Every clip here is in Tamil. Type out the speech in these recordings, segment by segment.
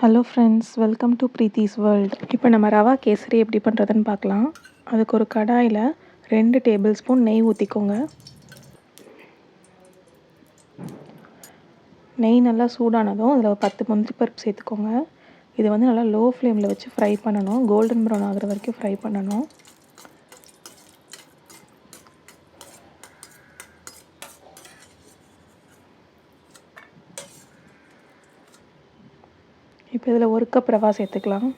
Hello friends, welcome to Preethi's world. இப்போ நம்ம ரவா கேசரி எப்படி பண்ணுறதுன்னு பார்க்கலாம். அதுக்கு ஒரு கடாயில் 2 டேபிள் ஸ்பூன் நெய் ஊற்றிக்கோங்க. நெய் நல்லா சூடானதும் அதில் ஒரு 10 முந்திரி பருப்பு சேர்த்துக்கோங்க. இது வந்து நல்லா லோ ஃப்ளேமில் வச்சு ஃப்ரை பண்ணணும். கோல்டன் ப்ரௌன் ஆகிற வரைக்கும் ஃப்ரை பண்ணணும். இப்போ இதில் 1 கப் ரவா சேர்த்துக்கலாம்.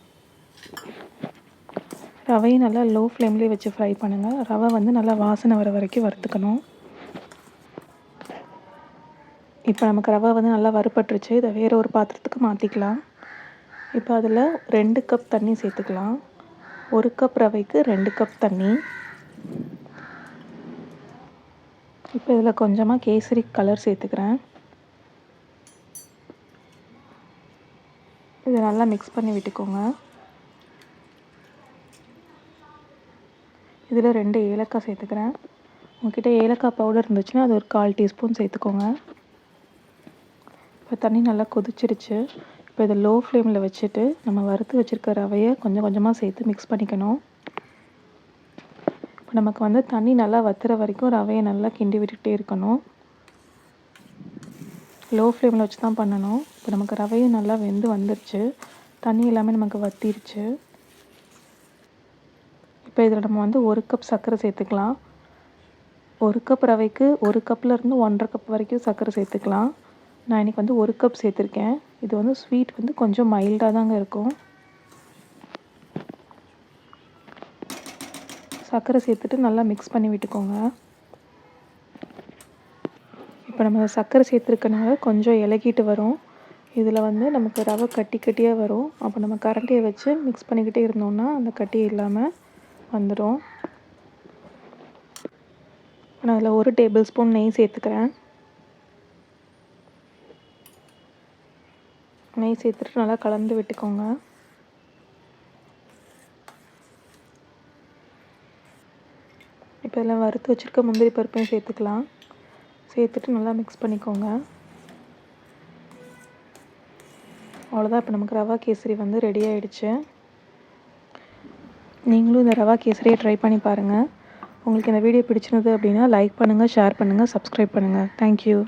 ரவையும் நல்லா லோ ஃப்ளேம்லேயே வச்சு ஃப்ரை பண்ணுங்கள். ரவை வந்து நல்லா வாசனை வர வரைக்கும் வறுத்துக்கணும். இப்போ நமக்கு ரவை வந்து நல்லா வறுபட்டுருச்சு. இதை வேறு ஒரு பாத்திரத்துக்கு மாற்றிக்கலாம். இப்போ அதில் 2 கப் தண்ணி சேர்த்துக்கலாம். 1 கப் ரவைக்கு 2 கப் தண்ணி. இப்போ இதில் கொஞ்சமாக கேசரி கலர் சேர்த்துக்கிறேன். இதை நல்லா மிக்ஸ் பண்ணி விட்டுக்கோங்க. இதில் 2 ஏலக்காய் சேர்த்துக்கிறேன். உங்கள்கிட்ட ஏலக்காய் பவுடர் இருந்துச்சுன்னா அது ஒரு 1/4 டீஸ்பூன் சேர்த்துக்கோங்க. இப்போ தண்ணி நல்லா கொதிச்சிருச்சு. இப்போ இதை லோ ஃப்ளேமில் வச்சுட்டு நம்ம வறுத்து வச்சுருக்க ரவையை கொஞ்சம் கொஞ்சமாக சேர்த்து மிக்ஸ் பண்ணிக்கணும். இப்போ நமக்கு வந்து தண்ணி நல்லா வற்றுற வரைக்கும் ரவையை நல்லா கிண்டி விட்டுக்கிட்டே இருக்கணும். லோ ஃப்ளேமில் வச்சு தான் பண்ணணும். இப்போ நமக்கு ரவையும் நல்லா வெந்து வந்துருச்சு. தண்ணி எல்லாமே நமக்கு வற்றிருச்சு. இப்போ இதில் நம்ம வந்து 1 கப் சர்க்கரை சேர்த்துக்கலாம். 1 கப் ரவைக்கு 1 கப்லேருந்து 1.5 கப் வரைக்கும் சர்க்கரை சேர்த்துக்கலாம். நான் இன்றைக்கி வந்து 1 கப் சேர்த்துருக்கேன். இது வந்து ஸ்வீட் வந்து கொஞ்சம் மைல்டாக தாங்க இருக்கும். சர்க்கரை சேர்த்துட்டு நல்லா மிக்ஸ் பண்ணி விட்டுக்கோங்க. இப்போ நம்ம சர்க்கரை சேர்த்துருக்கனால கொஞ்சம் இலகிட்டு வரும். இதில் வந்து நமக்கு ரவை கட்டி கட்டியாக வரும். அப்போ நம்ம கரண்டியை வச்சு மிக்ஸ் பண்ணிக்கிட்டே இருந்தோம்னா அந்த கட்டி இல்லாமல் வந்துடும். நான் அதில் 1 டேபிள் ஸ்பூன் நெய் சேர்த்துக்கிறேன். நெய் சேர்த்துட்டு நல்லா கலந்து விட்டுக்கோங்க. இப்போ இதில் வறுத்து வச்சுருக்க முந்திரி பருப்பையும் சேர்த்துக்கலாம். சேர்த்துட்டு நல்லா மிக்ஸ் பண்ணிக்கோங்க. அவ்வளோதான். இப்போ நமக்கு ரவா கேசரி வந்து ரெடி ஆகிடுச்சு. நீங்களும் இந்த ரவா கேசரியை ட்ரை பண்ணி பாருங்கள். உங்களுக்கு இந்த வீடியோ பிடிச்சிருந்தது அப்படின்னா லைக் பண்ணுங்கள், ஷேர் பண்ணுங்கள், சப்ஸ்கிரைப் பண்ணுங்கள். தேங்க்யூ.